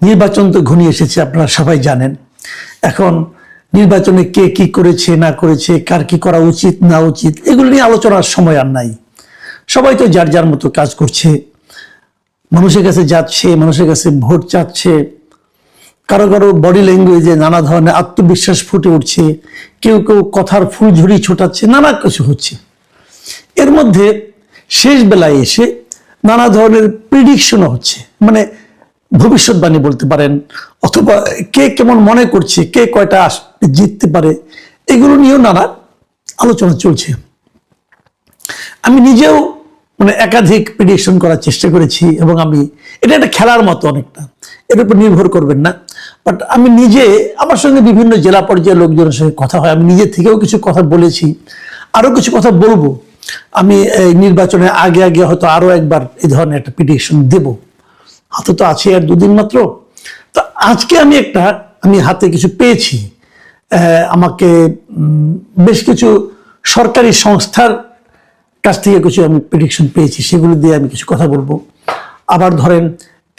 নির্বাচন তো ঘনিয়ে এসেছে, আপনারা সবাই জানেন। এখন নির্বাচনে কে কি করেছে না করেছে, কার কি করা উচিত না উচিত, এগুলো নিয়ে আলোচনার সময় আর নাই। সবাই তো যার যার মতো কাজ করছে, মানুষের কাছে যাচ্ছে, মানুষের কাছে ভোট চাচ্ছে। কারো কারো বডি ল্যাঙ্গুয়েজে নানা ধরনের আত্মবিশ্বাস ফুটে উঠছে, কেউ কেউ কথার ফুলঝুরি ছোটাচ্ছে, নানা কিছু হচ্ছে। এর মধ্যে শেষ বেলায় এসে নানা ধরনের প্রিডিকশনও হচ্ছে, মানে ভবিষ্যৎবাণী বলতে পারেন, অথবা কে কেমন মনে করছে, কে কয়টা জিততে পারে, এগুলো নিয়েও নানা আলোচনা চলছে। আমি নিজেও মানে একাধিক প্রিডিকশন করার চেষ্টা করেছি, এবং আমি এটা একটা খেলার মতো, অনেকটা এর উপর নির্ভর করবেন না। বাট আমি নিজে, আমার সঙ্গে বিভিন্ন জেলা পর্যায়ের লোকজনের সঙ্গে কথা হয়, আমি নিজে থেকেও কিছু কথা বলেছি, আরো কিছু কথা বলবো। আমি এই নির্বাচনের আগে আগে হয়তো আরো একবার এই ধরনের একটা প্রিডিকশন দেব। হাতে তো আছে আর দুদিন মাত্র। তো আজকে আমি হাতে কিছু পেয়েছি। আমাকে বেশ কিছু সরকারি সংস্থার কাছ থেকে কিছু আমি প্রেডিকশন পেয়েছি, সেগুলো দিয়ে আমি কিছু কথা বলবো। আবার ধরেন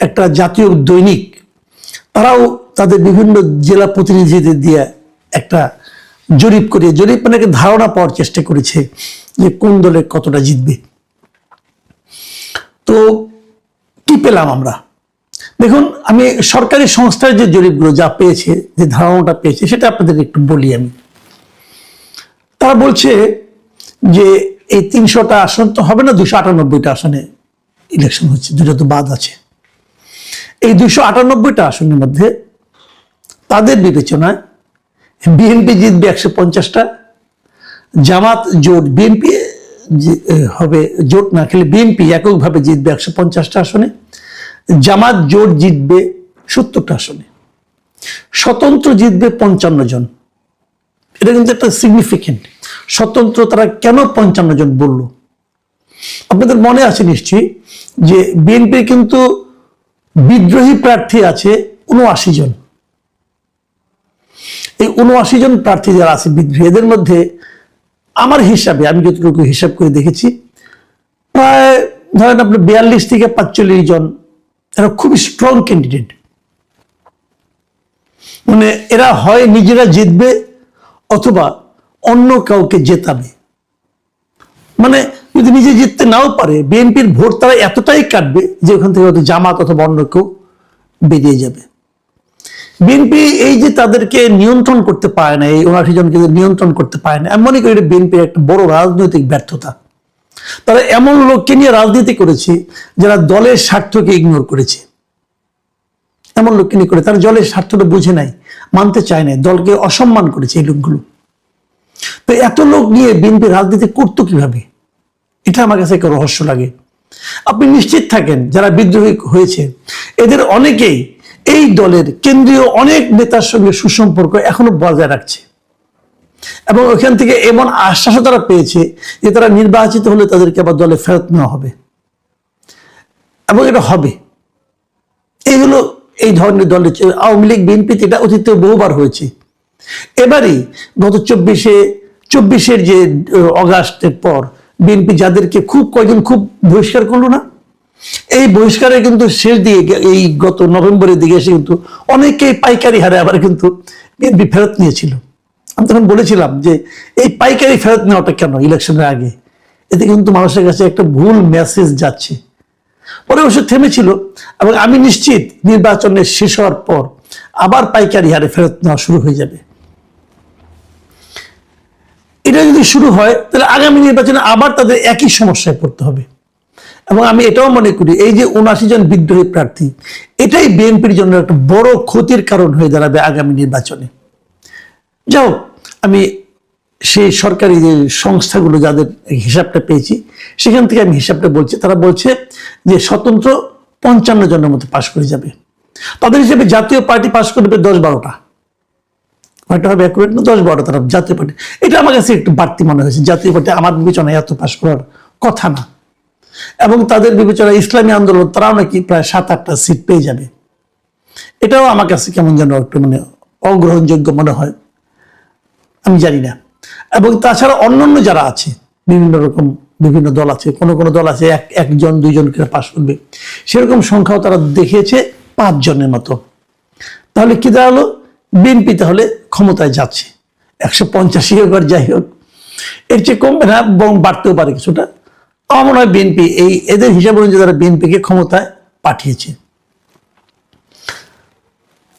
একটা জাতীয় দৈনিক, তারাও তাদের বিভিন্ন জেলা প্রতিনিধিদের দিয়ে একটা জরিপ মানে একটা ধারণা পাওয়ার চেষ্টা করেছে যে কোন দলে কতটা জিতবে। তো কি পেলাম আমরা? দেখুন, আমি সরকারি সংস্থার যে জরিপগুলো যা পেয়েছে, যে ধারণাটা পেয়েছে, সেটা আপনাদের একটু বলি। আমি তারা বলছে যে এই 300টা আসন তো হবে না, 298টা আসনে ইলেকশন হচ্ছে, দুটো তো বাদ আছে। এই 298টা আসনের মধ্যে তাদের বিবেচনায় বিএনপি জিতবে 150টা, জামাত জোট, বিএনপি হবে জোট না খেলে বিএনপি এককভাবে জিতবে 150টা আসনে, জামাত জোট জিতবে 70টা আসনে, স্বতন্ত্র জিতবে 55 জন। এটা কিন্তু একটা সিগনিফিকেন্ট। স্বতন্ত্র তারা কেন 55 জন বলল? আপনাদের মনে আছে নিশ্চয়ই যে বিএনপির কিন্তু বিদ্রোহী প্রার্থী আছে 79 জন। এই 79 জন প্রার্থী যারা আছে বিদ্রোহী, এদের মধ্যে আমার হিসাবে, আমি যতটুকু হিসাব করে দেখেছি, প্রায় ধরেন আপনি 42 থেকে 45 জন এরা খুবই স্ট্রং ক্যান্ডিডেট। মানে এরা হয় নিজেরা জিতবে অথবা অন্য কাউকে জেতাবে। মানে যদি নিজে জিততে নাও পারে, বিএনপির ভোট তারা এতটাই কাটবে যে ওখান থেকে হয়তো জামাত অথবা অন্য কেউ বেরিয়ে যাবে। বিএনপি এই যে তাদেরকে নিয়ন্ত্রণ করতে পারে না, এই 79 জনকে নিয়ন্ত্রণ করতে পারে না, আমি মনে করি বিএনপির একটা বড় রাজনৈতিক ব্যর্থতা। তারা এমন লোককে নিয়ে রাজনীতি করেছে যারা দলের স্বার্থকে ইগনোর করেছে। এমন লোককে নিয়ে করে তারা দলের স্বার্থটা বুঝে নাই, মানতে চায় না, দলকে অসম্মান করেছে এই লোকগুলো। তো এত লোক নিয়ে বিএনপি রাজনীতি করতো কিভাবে? এটা আমার কাছে একটা রহস্য লাগে। আপনি নিশ্চিত থাকেন যারা বিদ্রোহী হয়েছে এদের অনেকেই এই দলের কেন্দ্রীয় অনেক নেতার সঙ্গে সুসম্পর্ক এখনো বজায় রাখছে, এবং ওখান থেকে এমন আশ্বাসও তারা পেয়েছে যে তারা নির্বাচিত হলে তাদেরকে আবার দলে ফেরত নেওয়া হবে, এবং এটা হবে। এই হলো এই ধরনের দলের। আওয়ামী লীগ বিএনপিতে এটা অতীতে বহুবার হয়েছে। এবারই গত 24-এর যে অগাস্টের পর বিএনপি যাদেরকে কয়েকজন খুব বহিষ্কার করলো না, এই বহিষ্কারে কিন্তু শেষ দিয়ে এই গত নভেম্বরের দিকে এসে কিন্তু অনেকেই পাইকারি হারে আবার কিন্তু বিএনপি ফেরত নিয়েছিল। আমি তখন বলেছিলাম যে এই পাইকারি ফেরত নেওয়াটা কেন ইলেকশনের আগে? এতে কিন্তু মানুষের কাছে একটা ভুল মেসেজ যাচ্ছে। পরে অবশ্য থেমেছিল, এবং আমি নিশ্চিত নির্বাচনের শেষ হওয়ার পর আবার পাইকারি হারে ফেরত নেওয়া শুরু হয়ে যাবে। এটা যদি শুরু হয় তাহলে আগামী নির্বাচনে আবার তাদের একই সমস্যায় পড়তে হবে। এবং আমি এটাও মনে করি এই যে 79 জন বিদ্রোহী প্রার্থী, এটাই বিএনপির জন্য একটা বড় ক্ষতির কারণ হয়ে দাঁড়াবে আগামী নির্বাচনে। যাও, আমি সেই সরকারি যে সংস্থাগুলো যাদের হিসাবটা পেয়েছি সেখান থেকে আমি হিসাবটা বলছি। তারা বলছে যে স্বতন্ত্র 55 জনের মতো পাশ করে যাবে। তাদের হিসেবে জাতীয় পার্টি পাশ করবে 10-12টা, হয়তো হবে অ্যাকুরেট না, 10-12টা তারা জাতীয় পার্টি। এটা আমার কাছে একটু বাড়তি মনে হয়েছে। জাতীয় পার্টি আমার বিবেচনায় এত পাশ করার কথা না, এবং তাদের বিবেচনায় ইসলামী আন্দোলন তারাও নাকি প্রায় 7-8টা সিট পেয়ে যাবে। এটাও আমার কাছে কেমন যেন একটু মানে অগ্রহণযোগ্য মনে হয়, আমি জানি না। এবং তাছাড়া অন্যান্য যারা আছে, বিভিন্ন দল আছে, কোনো দল আছে 1-2 জন করে পাশ করবে, সেরকম সংখ্যাও তারা দেখিয়েছে 5 জনের মতো। তাহলে কি দাঁড়ালো, বিএনপি তাহলে ক্ষমতায় যাচ্ছে, 185 হোক আর যাই হোক, এর চেয়ে কমবে না, বরং বাড়তেও পারে কিছুটা। আমার মনে হয় বিএনপি এদের হিসাব অনুযায়ী তারা বিএনপিকে ক্ষমতায় পাঠিয়েছে।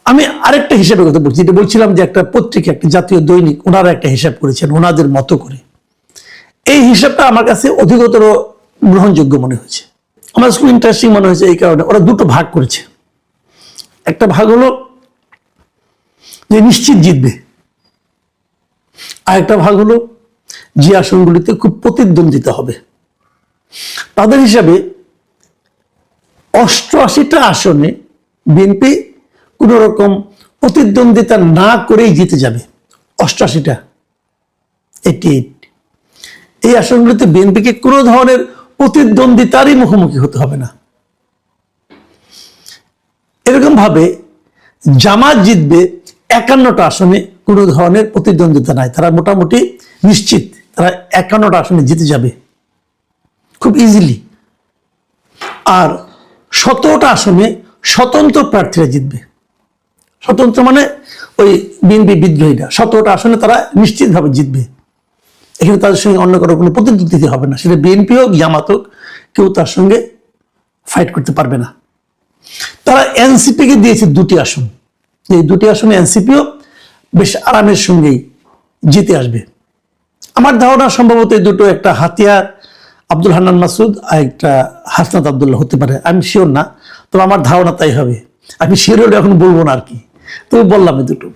আমি আরেকটা হিসাবের কথা বলছি, যেটা বলছিলাম যে একটা পত্রিকা, একটা জাতীয় দৈনিক, ওনারা একটা হিসাব করেছেন ওনাদের মতো করে। এই হিসাবটা আমার কাছে অধিকতর গ্রহণযোগ্য মনে হয়েছে, আমার খুব ইন্টারেস্টিং মনে হয়েছে। এই কারণে ওরা দুটো ভাগ করেছে। একটা ভাগ হলো যে নিশ্চিত জিতবে, আর একটা ভাগ হলো যে আসনগুলিতে খুব প্রতিদ্বন্দ্বিতা হবে। তাদের হিসাবে 88টা আসনে বিএনপি কোন রকম প্রতিদ্বন্দ্বিতা না করেই জিতে যাবে। 88টা, 88। এই আসনগুলিতে বিএনপিকে কোনো ধরনের প্রতিদ্বন্দ্বিতারই মুখোমুখি হতে হবে না। এরকম ভাবে জামাত জিতবে 51টা আসনে, কোনো ধরনের প্রতিদ্বন্দ্বিতা নাই, তারা মোটামুটি নিশ্চিত তারা 51টা আসনে জিতে যাবে খুব ইজিলি। আর 17টা আসনে স্বতন্ত্র প্রার্থীরা জিতবে। স্বতন্ত্র মানে ওই বিএনপি বিদ্রোহীরা 17টা আসনে তারা নিশ্চিতভাবে জিতবে। এখানে তাদের সঙ্গে অন্য কারো কোনো প্রতিদ্বন্দ্বিতা হবে না, সেটা বিএনপি হোক জামাত হোক, কেউ তার সঙ্গে ফাইট করতে পারবে না। তারা এনসিপিকে দিয়েছে 2টি আসন, এই 2টি আসনে এনসিপিও বেশ আরামের সঙ্গেই জিতে আসবে। আমার ধারণা সম্ভবত এই দুটো, একটা হাতিয়ার আব্দুল হান্নান মাসুদ আর একটা হাসনাত আব্দুল্লাহ হতে পারে, আমি শিওর না, তবে আমার ধারণা তাই হবে। আমি শিওর হলে এখন বলবো না আর কি, তবে বললাম এই দুটো।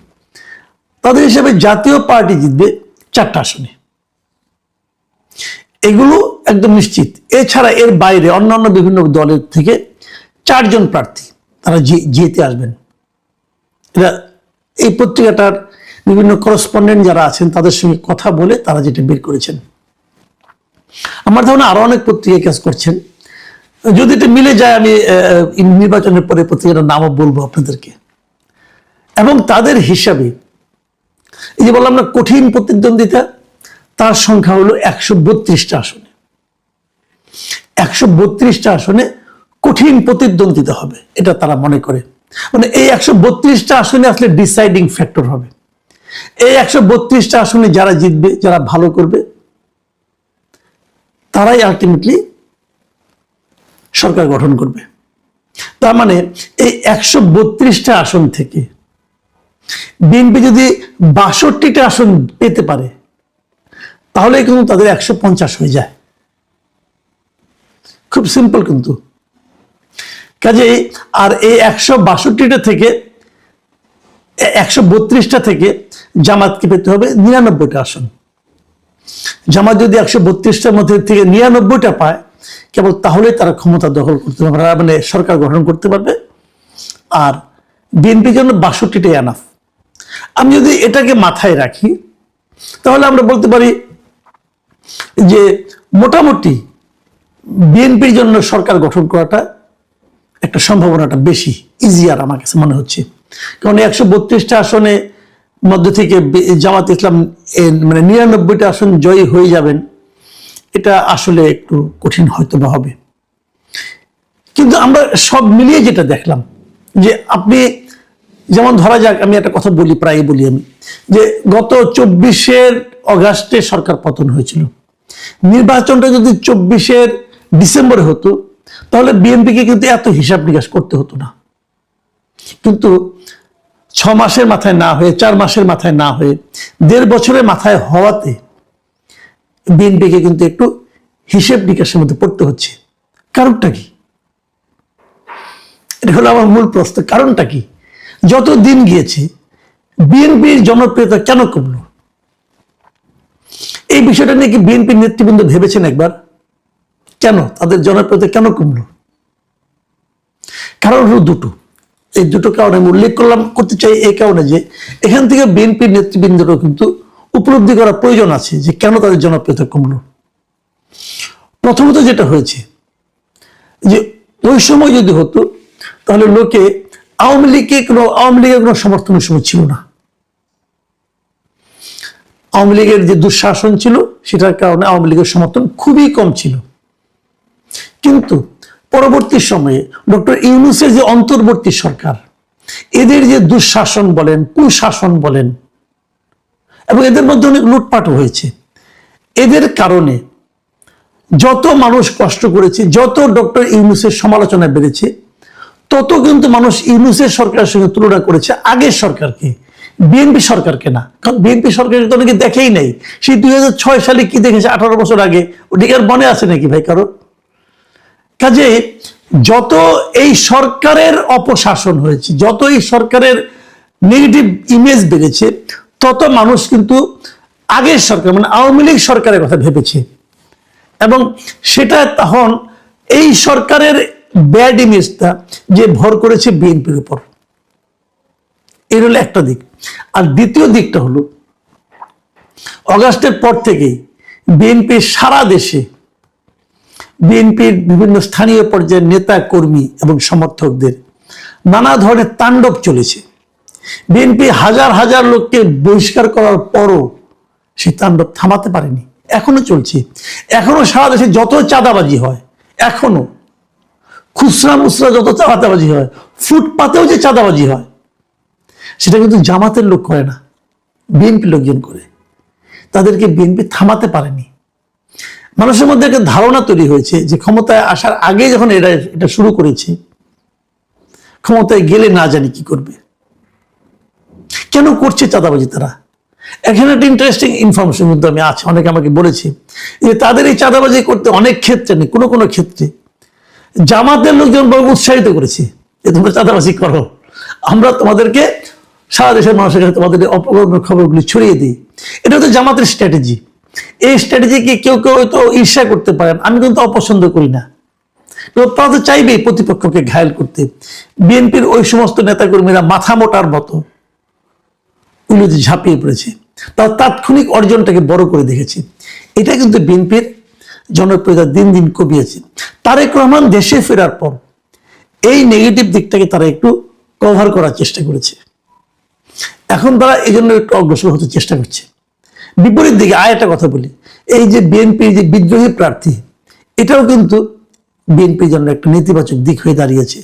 তাদের হিসাবে জাতীয় পার্টি জিতবে 4টা আসনে, এগুলো একদম নিশ্চিত। এছাড়া এর বাইরে অন্যান্য বিভিন্ন দলের থেকে 4 জন প্রার্থী তারা জিতে আসবেন। এটা এই পত্রিকাটার বিভিন্ন করসপন্ডেন্ট যারা আছেন তাদের সঙ্গে কথা বলে তারা যেটা বের করেছেন। আমার ধারণা আরো অনেক পত্রিকায় কাজ করছেন, যদি এটা মিলে যায় আমি নির্বাচনের পরে পত্রিকাটার নামও বলবো আপনাদেরকে। এবং তাদের হিসাবে এই যে বললাম না কঠিন প্রতিদ্বন্দ্বিতা, তার সংখ্যা হলো 132টা আসনে। 132টা আসনে কঠিন প্রতিদ্বন্দ্বিতা হবে, এটা তারা মনে করে। মানে এই 132টা আসনে আসলে ডিসাইডিং ফ্যাক্টর হবে। এই 132টা আসনে যারা জিতবে, যারা ভালো করবে, তারাই আলটিমেটলি সরকার গঠন করবে। তার মানে এই 132টা আসন থেকে বিএনপি যদি 62টা আসন পেতে পারে, তাহলে কিন্তু তাদের 150 হয়ে যায়। খুব সিম্পল কিন্তু। কাজেই আর এই 162টা থেকে 132টা থেকে জামাতকে পেতে হবে 99টা আসন। জামাত যদি 132টার মধ্যে থেকে 99টা পায়, কেবল তাহলে তারা ক্ষমতা দখল করতে পারবে, মানে সরকার গঠন করতে পারবে। আর বিএনপির জন্য 62টাই এনাফ। আমি যদি এটাকে মাথায় রাখি, তাহলে আমরা বলতে পারি যে মোটামুটি বিএনপির জন্য সরকার গঠন করাটা একটা সম্ভাবনাটা বেশি ইজিয়ার আমার কাছে মনে হচ্ছে। কারণ 132টা আসনে মধ্য থেকে জামাত ইসলাম মানে 99টা আসন জয়ী হয়ে যাবেন, এটা আসলে একটু কঠিন হয়তো বা হবে। কিন্তু আমরা সব মিলিয়ে যেটা দেখলাম, যে আপনি যেমন ধরা যাক, আমি একটা কথা বলি, প্রায় বলি আমি, যে গত 24 অগাস্টে সরকার পতন হয়েছিল। নির্বাচনটা যদি 24 ডিসেম্বরে হতো, তাহলে বিএনপিকে কিন্তু এত হিসাব নিকাশ করতে হতো না। কিন্তু 6 মাসের মাথায় না হয়ে, 4 মাসের মাথায় না হয়ে, 1.5 বছরের মাথায় হওয়াতে বিএনপিকে কিন্তু একটু হিসেব নিকাশের মধ্যে পড়তে হচ্ছে। কারণটা কি? এটা হলো আমার মূল প্রশ্ন, কারণটা কি? যত দিন গিয়েছে বিএনপির জনপ্রিয়তা কেন কমলো? এই বিষয়টা নিয়ে কি বিএনপির নেতৃবৃন্দ ভেবেছেন একবার? কেন তাদের জনপ্রিয়তা কেন কমলো? কারণ হলো দুটো। এই দুটো কারণ আমি উল্লেখ করতে চাই এই কারণে যে এখান থেকে বিএনপির নেতৃবৃন্দেরও কিন্তু উপলব্ধি করা প্রয়োজন আছে যে কেন তাদের জনপ্রিয়তা কমলো। প্রথমত যেটা হয়েছে যে ওই সময় যদি হতো, তাহলে লোকে আওয়ামী লীগের কোনো সমর্থনের সময় ছিল না। আওয়ামী লীগের যে দুঃশাসন ছিল, সেটার কারণে আওয়ামী লীগের সমর্থন খুবই কম ছিল। কিন্তু পরবর্তী সময়ে ডক্টর ইউনূসের যে অন্তর্বর্তী সরকার, এদের যে দুঃশাসন বলেন, কুশাসন বলেন, এবং এদের মধ্যে অনেক লুটপাটও হয়েছে। এদের কারণে যত মানুষ কষ্ট করেছে, যত ডক্টর ইউনূসের সমালোচনা বেড়েছে, তত কিন্তু মানুষ ইউনূসের সরকারের সঙ্গে তুলনা করেছে আগের সরকারকে, বিএনপি সরকারকে না। কারণ বিএনপি সরকারকে তো অনেকে দেখেই নাই। সেই 2006 সালে কি দেখেছে 18 বছর আগে, ওটি আর মনে আছে নাকি ভাই কারো? কাজে যত এই সরকারের অপশাসন হয়েছে, যত এই সরকারের নেগেটিভ ইমেজ বেড়েছে, তত মানুষ কিন্তু আগের সরকার মানে আওয়ামী লীগ সরকারের কথা ভেবেছে, এবং সেটা তখন এই সরকারের ব্যাড ইমেজটা যে ভর করেছে বিএনপির উপর। এর হলো একটা দিক। আর দ্বিতীয় দিকটা হলো অগাস্টের পর থেকেই বিএনপি সারা দেশে, বিএনপির বিভিন্ন স্থানীয় পর্যায়ের নেতা কর্মী এবং সমর্থকদের নানা ধরনের তাণ্ডব চলেছে। বিএনপি হাজার হাজার লোককে বহিষ্কার করার পরও সেই তাণ্ডব থামাতে পারেনি, এখনো চলছে। এখনো সারা দেশে যত চাঁদাবাজি হয়, এখনো খুচরা মুচরা যত চাঁদাবাজি হয়, ফুটপাতেও যে চাঁদাবাজি হয়, সেটা কিন্তু জামাতের লোক করে না, বিএনপি লোকজন করে। তাদেরকে বিএনপি থামাতে পারেনি। মানুষের মধ্যে একটা ধারণা তৈরি হয়েছে যে ক্ষমতায় আসার আগে যখন এটা শুরু করেছে, ক্ষমতায় গেলে না জানি কি করবে। কেন করছে চাঁদাবাজি তারা? এখানে একটা ইন্টারেস্টিং ইনফরমেশন কিন্তু আমি আছে, অনেকে আমাকে বলেছে যে তাদের এই চাঁদাবাজি করতে অনেক ক্ষেত্রে নেই, কোনো কোনো ক্ষেত্রে জামাতের লোকজন বহু উৎসাহিত করেছে যে তোমরা চাঁদাবাজি করো, আমরা তোমাদেরকে সারা দেশের মানুষের কাছে তোমাদের অপকর্মের খবরগুলি ছড়িয়ে দিই। এটা হচ্ছে জামাতের স্ট্র্যাটেজি। এই স্ট্র্যাটেজিকে কেউ কেউ হয়তো ঈর্ষা করতে পারেন, আমি কিন্তু অপছন্দ করি না। তারা তো চাইবেই প্রতিপক্ষকে ঘায়েল করতে। বিএনপির ওই সমস্ত নেতাকর্মীরা মাথা মোটার মতো উলুতে ঝাঁপিয়ে পড়েছে, তার তাৎক্ষণিক অর্জনটাকে বড় করে দেখেছে। এটা কিন্তু বিএনপির জনপ্রিয়তা দিন দিন কমিয়েছে। তারেক রহমান দেশে ফেরার পর এই নেগেটিভ দিকটাকে তারা একটু কভার করার চেষ্টা করেছে। এখন তারা এই জন্য একটু অগ্রসর হতে চেষ্টা করছে। বিপরীত দিকে একটা কথা বলি, এই যে বিএনপির যে বিদ্রোহী প্রার্থী, এটাও কিন্তু বিএনপির জন্য একটা নেতিবাচক দিক হয়ে দাঁড়িয়েছে।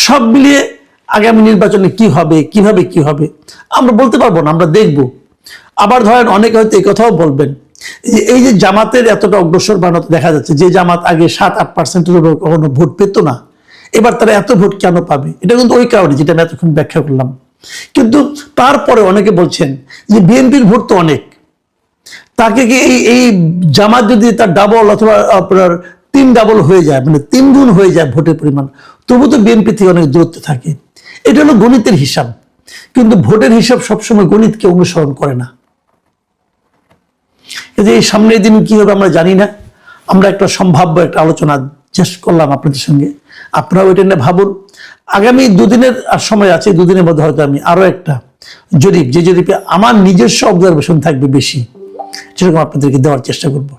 সব মিলিয়ে আগামী নির্বাচনে কি হবে, কিভাবে কি হবে আমরা বলতে পারবো না, আমরা দেখব। আবার ধরেন অনেকে হয়তো এই কথাও বলবেন যে এই যে জামাতের এতটা অগ্রসর বানাতে দেখা যাচ্ছে, যে জামাত আগে 7-8% কখনো ভোট পেত না, এবার তারা এত ভোট কেন পাবে? এটা কিন্তু ওই কারণে যেটা আমি এতক্ষণ ব্যাখ্যা করলাম। কিন্তু তারপরে অনেকে বলছেন যে বিএনপির ভোট তো অনেক, তাকে কি এই জামাত যদি তার ডাবল অথবা আপনার 3 ডাবল হয়ে যায়, মানে 3 গুণ হয়ে যায় ভোটের পরিমাণ, তবু তো বিএনপি থেকে অনেক দূরত্ব থাকে। এটা হলো গণিতের হিসাব, কিন্তু ভোটের হিসাব সবসময় গণিতকে অনুসরণ করে না। এই সামনের দিন কি হবে আমরা জানি না। আমরা একটা সম্ভাব্য একটা আলোচনা চেষ্টা করলাম আপনাদের সঙ্গে, আপনারাও এটা নিয়ে ভাবুন। আগামী 2 দিনের সময় আছে, 2 দিনের মধ্যে হয়তো আমি আরো একটা জরিপ, যে জরিপে আমার নিজস্ব অবজারভেশন থাকবে বেশি, সেরকম আপনাদেরকে দেওয়ার চেষ্টা করব।